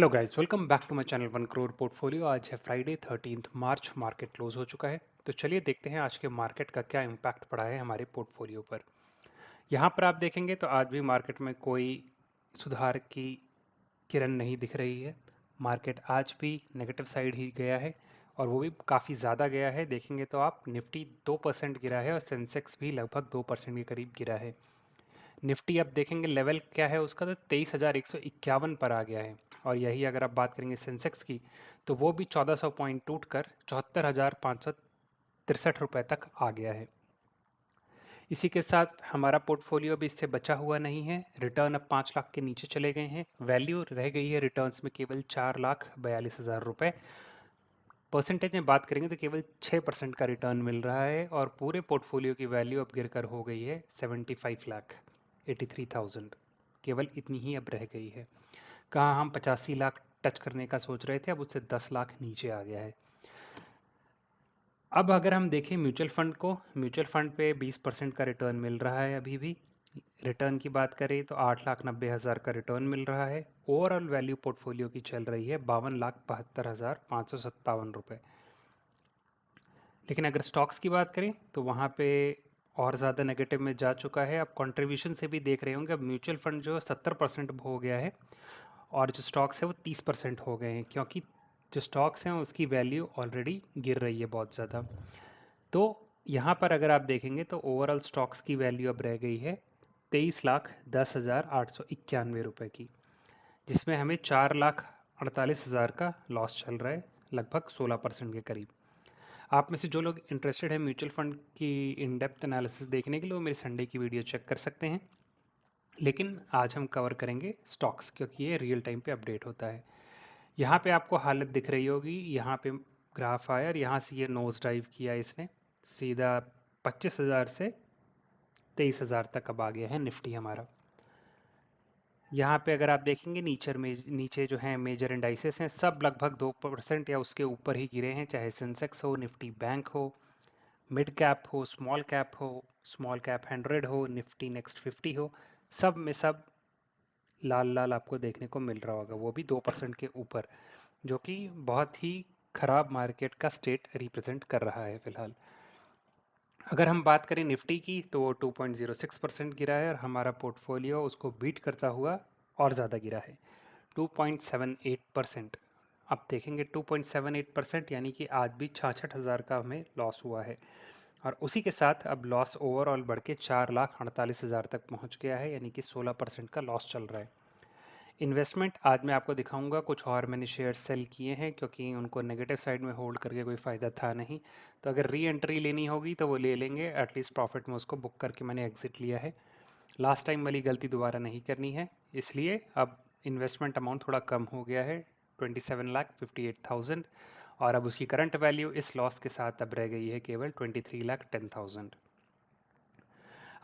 Hello guys, welcome back to my channel one crore portfolio. आज है Friday 13 मार्च। Market close हो चुका है, तो चलिए देखते हैं आज के मार्केट का क्या इम्पैक्ट पड़ा है हमारे पोर्टफोलियो पर। यहाँ पर आप देखेंगे तो आज भी मार्केट में कोई सुधार की किरण नहीं दिख रही है। मार्केट आज भी नेगेटिव साइड ही गया है, और वो भी काफ़ी ज़्यादा गया है। देखेंगे तो आप निफ्टी 2% गिरा है और सेंसेक्स भी लगभग 2% के करीब गिरा है। निफ्टी अब देखेंगे लेवल क्या है उसका, तो 23,151 पर आ गया है। और यही अगर आप बात करेंगे सेंसेक्स की, तो वो भी 1400 पॉइंट टूट कर 74,563 रुपये तक आ गया है। इसी के साथ हमारा पोर्टफोलियो भी इससे बचा हुआ नहीं है। रिटर्न अब 5 लाख के नीचे चले गए हैं। वैल्यू रह गई है रिटर्न्स में केवल 4,42,000 रुपये। परसेंटेज में बात करेंगे तो केवल 6% का रिटर्न मिल रहा है, और पूरे पोर्टफोलियो की वैल्यू अब गिरकर हो गई है 75,83,000। केवल इतनी ही अब रह गई है। कहाँ हम 85 लाख टच करने का सोच रहे थे, अब उससे 10 लाख नीचे आ गया है। अब अगर हम देखें म्यूचुअल फंड को, म्यूचुअल फंड पे 20% का रिटर्न मिल रहा है अभी भी। रिटर्न की बात करें तो 8,90,000 का रिटर्न मिल रहा है। ओवरऑल वैल्यू पोर्टफोलियो की चल रही है 52,72,557 रुपये। लेकिन अगर स्टॉक्स की बात करें तो वहाँ पे और ज़्यादा नेगेटिव में जा चुका है। अब कंट्रीब्यूशन से भी देख रहे होंगे, अब म्यूचुअल फंड जो 70% हो गया है, और जो स्टॉक्स है वो 30% हो गए हैं, क्योंकि जो स्टॉक्स हैं उसकी वैल्यू ऑलरेडी गिर रही है बहुत ज़्यादा। तो यहाँ पर अगर आप देखेंगे तो ओवरऑल स्टॉक्स की वैल्यू अब रह गई है 23,10,891 रुपये की, जिसमें हमें 4,48,000 का लॉस चल रहा है, लगभग 16% के करीब। आप में से जो लोग इंटरेस्टेड है म्यूचुअल फंड की इन डेप्थ एनालिसिस देखने के लिए, वो मेरी संडे की वीडियो चेक कर सकते हैं। लेकिन आज हम कवर करेंगे स्टॉक्स, क्योंकि ये रियल टाइम पे अपडेट होता है। यहाँ पे आपको हालत दिख रही होगी, यहाँ पे ग्राफ आया और यहाँ से ये नोज डाइव किया इसने सीधा 25,000 से 23,000 तक अब आ गया है निफ्टी हमारा। यहाँ पे अगर आप देखेंगे नीचे जो हैं मेजर इंडाइसेस हैं, सब लगभग 2% या उसके ऊपर ही गिरे हैं, चाहे सेंसेक्स हो, निफ्टी बैंक हो, मिड कैप हो, स्मॉल कैप 100 हो, निफ्टी नेक्स्ट 50 हो, सब में सब लाल लाल आपको देखने को मिल रहा होगा, वो भी 2% के ऊपर, जो कि बहुत ही ख़राब मार्केट का स्टेट रिप्रेजेंट कर रहा है फ़िलहाल। अगर हम बात करें निफ्टी की, तो वो 2.06% गिरा है, और हमारा पोर्टफोलियो उसको बीट करता हुआ और ज़्यादा गिरा है 2.78%। अब देखेंगे 2.78%, यानी कि आज भी 66,000 का हमें लॉस हुआ है। और उसी के साथ अब लॉस ओवरऑल बढ़ के 4,48,000 तक पहुंच गया है, यानी कि 16% का लॉस चल रहा है। इन्वेस्टमेंट आज मैं आपको दिखाऊंगा, कुछ और मैंने शेयर सेल किए हैं क्योंकि उनको नेगेटिव साइड में होल्ड करके कोई फ़ायदा था नहीं। तो अगर री एंट्री लेनी होगी तो वो ले लेंगे, एटलीस्ट प्रॉफिट में उसको बुक करके मैंने एग्ज़िट लिया है। लास्ट टाइम वाली गलती दोबारा नहीं करनी है, इसलिए अब इन्वेस्टमेंट अमाउंट थोड़ा कम हो गया है, 27,58,000। और अब उसकी करंट वैल्यू इस लॉस के साथ अब रह गई है केवल 23,10,000।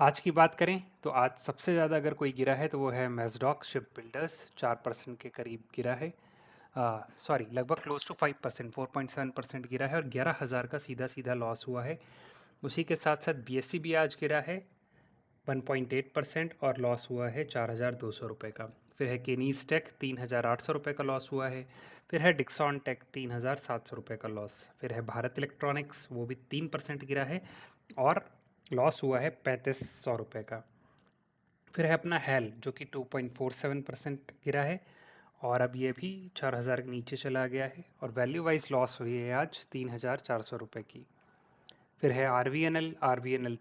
आज की बात करें तो आज सबसे ज़्यादा अगर कोई गिरा है तो वो है मैजडॉक शिप बिल्डर्स, 4% के करीब गिरा है। सॉरी, लगभग क्लोज टू 5%, 4.7% गिरा है, और 11,000 का सीधा सीधा लॉस हुआ है। उसी के साथ साथ बीएससी भी आज गिरा है 1.8%, और लॉस हुआ है 4,200 रुपये का। फिर है केनीज टेक, 3,800 रुपये का लॉस हुआ है। फिर है डिक्सॉन टेक, 3,700 रुपये का लॉस। फिर है भारत इलेक्ट्रॉनिक्स, वो भी 3% गिरा है, और लॉस हुआ है 3,500 रुपये का। फिर है अपना हेल, जो कि 2.47% गिरा है, और अब ये भी 4,000 के नीचे चला गया है, और वैल्यू वाइज लॉस हुई है आज 3,400 रुपये की। फिर है आर वी एन एल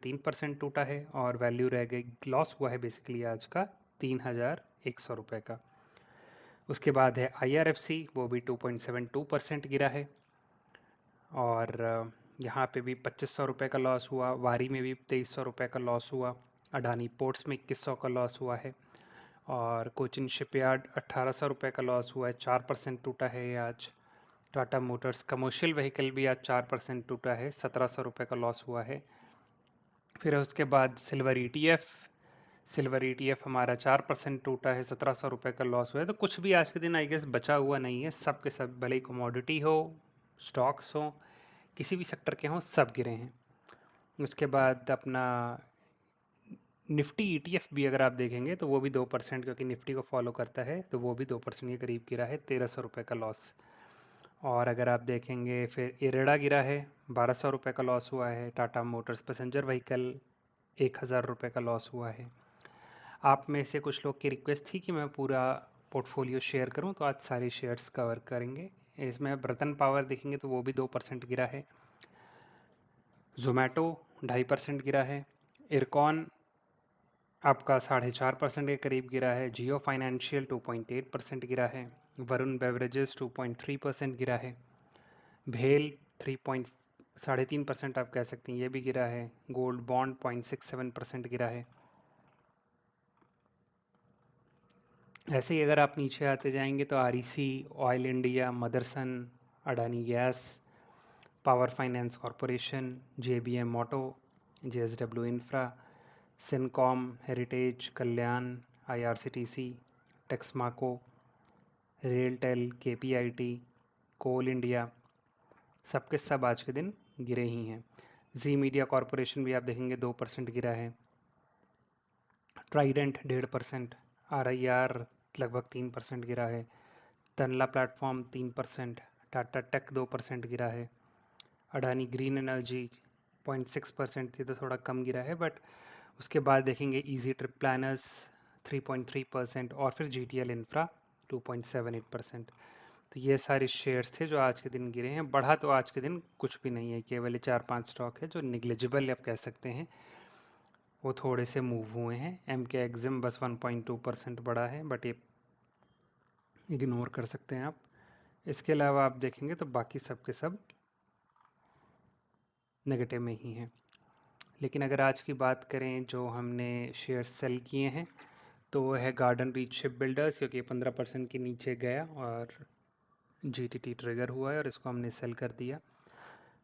3% टूटा है, और वैल्यू रह गई, लॉस हुआ है बेसिकली आज का 3,100 रुपये का। उसके बाद है आई आर एफ सी, वो भी 2.72% गिरा है, और यहाँ पे भी 2,500 रुपये का लॉस हुआ। वारी में भी 2,300 रुपये का लॉस हुआ। अडानी पोर्ट्स में 2,100 का लॉस हुआ है, और कोचिन शिपयार्ड 1,800 रुपये का लॉस हुआ है, 4% टूटा है ये आज। टाटा मोटर्स कमर्शियल व्हीकल भी आज 4% टूटा है, 1,700 रुपये का लॉस हुआ है। फिर उसके बाद सिल्वर ई टी एफ हमारा 4% टूटा है, 1,700 रुपये का लॉस हुआ है। तो कुछ भी आज के दिन आई गेस बचा हुआ नहीं है, सब के सब, भले ही कमोडिटी हो, स्टॉक्स हो, किसी भी सेक्टर के हों, सब गिरे हैं। उसके बाद अपना निफ्टी ईटीएफ भी अगर आप देखेंगे तो वो भी 2%, क्योंकि निफ्टी को फॉलो करता है, तो वो भी 2% के करीब गिरा है, 1300 रुपये का लॉस। और अगर आप देखेंगे फिर इरेडा गिरा है, 1200 रुपये का लॉस हुआ है। टाटा मोटर्स पैसेंजर व्हीकल 1000 रुपये का लॉस हुआ है। आप में से कुछ लोग की रिक्वेस्ट थी कि मैं पूरा पोर्टफोलियो शेयर करूं, तो आज सारे शेयर्स कवर करेंगे। इसमें आप रतन पावर देखेंगे तो वो भी 2% गिरा है। जोमेटो 2.5% गिरा है। इरकॉन आपका 4.5% के करीब गिरा है। जियो फाइनेंशियल 2.8% गिरा है। वरुण बेवरेजेस 2.3% गिरा है। भेल 3.5% आप कह सकते हैं, ये भी गिरा है। गोल्ड बॉन्ड 0.67% गिरा है। ऐसे ही अगर आप नीचे आते जाएंगे तो REC, Oil India, Motherson, Adani gas, power finance corporation, JBM Moto, JSW Infra, Syncom, Heritage, Kalyan, IRCTC, Texmaco, RailTel, KPIT, Coal India, सब के सब आज के दिन गिरे ही हैं। जी मीडिया कॉरपोरेशन भी आप देखेंगे 2% गिरा है। ट्राइडेंट 1.5%, आरआईआर लगभग 3% गिरा है। तनला प्लेटफॉर्म 3%, टाटा टेक 2% गिरा है। अडानी ग्रीन एनर्जी 0.6%, ये तो थोड़ा कम गिरा है, बट उसके बाद देखेंगे इजी ट्रिप प्लानर्स 3.3% और फिर जीटीएल इंफ्रा 2.78%। तो ये सारे शेयर्स थे जो आज के दिन गिरे हैं। बढ़ा तो आज के दिन कुछ भी नहीं है, केवल ये 4-5 स्टॉक है जो निग्लिजिबल आप कह सकते हैं, वो थोड़े से मूव हुए हैं। एम के एग्जिम बस 1.2% बढ़ा है, बट ये इग्नोर कर सकते हैं आप। इसके अलावा आप देखेंगे तो बाकी सब के सब नेगेटिव में ही हैं। लेकिन अगर आज की बात करें जो हमने शेयर सेल किए हैं, तो वो है गार्डन रीच शिप बिल्डर्स, क्योंकि 15% के नीचे गया और जीटीटी ट्रिगर हुआ है और इसको हमने सेल कर दिया।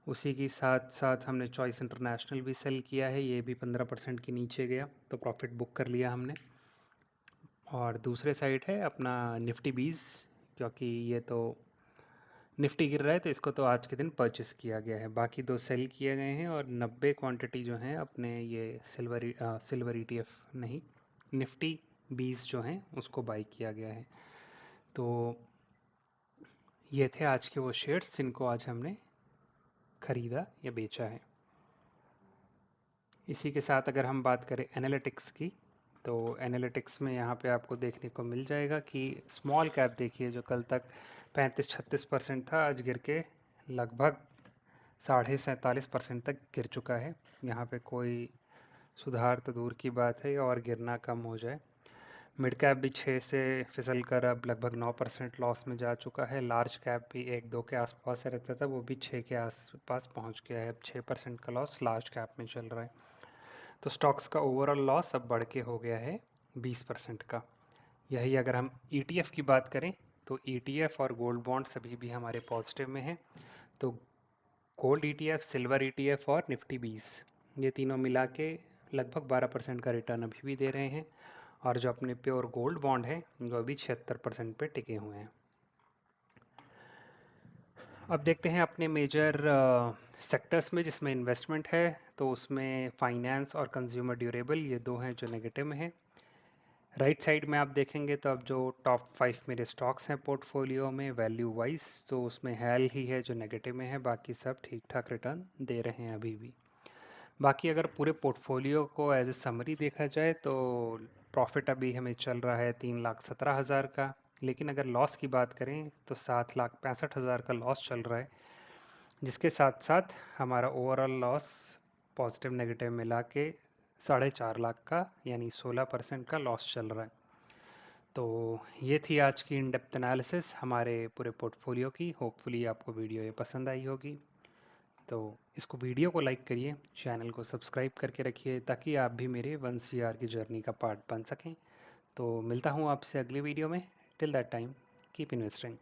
उसी के साथ साथ हमने चॉइस इंटरनेशनल भी सेल किया है, ये भी 15% के नीचे गया तो प्रॉफिट बुक कर लिया हमने। और दूसरे साइड है अपना निफ्टी 20, क्योंकि ये तो निफ्टी गिर रहा है तो इसको तो आज के दिन परचेस किया गया है। बाकी 2 सेल किए गए हैं और 90 क्वांटिटी जो हैं अपने ये सिल्वर ईटीएफ नहीं, निफ्टी 20 जो हैं उसको बाई किया गया है। तो ये थे आज के वो शेयर्स जिनको आज हमने ख़रीदा या बेचा है। इसी के साथ अगर हम बात करें एनालिटिक्स की, तो एनालिटिक्स में यहाँ पे आपको देखने को मिल जाएगा कि स्मॉल कैप देखिए जो कल तक 35-36% था, आज गिर के लगभग 47.5% तक गिर चुका है। यहाँ पे कोई सुधार तो दूर की बात है और गिरना कम हो जाए। मिड कैप भी 6 से फिसल कर अब लगभग 9% लॉस में जा चुका है। लार्ज कैप भी 1-2 के आसपास रहता था, वो भी 6 के आसपास पहुँच गया है। अब 6% का लॉस लार्ज कैप में चल रहा है। तो स्टॉक्स का ओवरऑल लॉस अब बढ़ के हो गया है 20% का। यही अगर हम ईटीएफ की बात करें तो ईटीएफ और गोल्ड बॉन्ड सभी भी हमारे पॉजिटिव में हैं। तो गोल्ड ईटीएफ, सिल्वर ईटीएफ और निफ्टी 20, ये तीनों मिला के लगभग 12% का रिटर्न अभी भी दे रहे हैं। और जो अपने प्योर गोल्ड बॉन्ड है वो अभी 76% पे टिके हुए हैं। अब देखते हैं अपने मेजर सेक्टर्स में जिसमें इन्वेस्टमेंट है, तो उसमें फाइनेंस और कंज्यूमर ड्यूरेबल ये दो हैं जो नेगेटिव में हैं। राइट साइड में आप देखेंगे तो अब जो टॉप 5 मेरे स्टॉक्स हैं पोर्टफोलियो में वैल्यू वाइज, तो उसमें हेल ही है जो नेगेटिव में है, बाकी सब ठीक ठाक रिटर्न दे रहे हैं अभी भी। बाकी अगर पूरे पोर्टफोलियो को एज ए समरी देखा जाए तो प्रॉफिट अभी हमें चल रहा है 3,17,000 का। लेकिन अगर लॉस की बात करें तो 7,65,000 का लॉस चल रहा है, जिसके साथ साथ हमारा ओवरऑल लॉस पॉजिटिव नेगेटिव मिला के 4.5 लाख का यानी 16% का लॉस चल रहा है। तो ये थी आज की इन डेप्थ एनालिसिस हमारे पूरे पोर्टफोलियो की। होपफुली आपको वीडियो ये पसंद आई होगी। तो इसको वीडियो को लाइक करिए, चैनल को सब्सक्राइब करके रखिए ताकि आप भी मेरे 1 CR की जर्नी का पार्ट बन सकें। तो मिलता हूँ आपसे अगली वीडियो में। Till that time keep investing.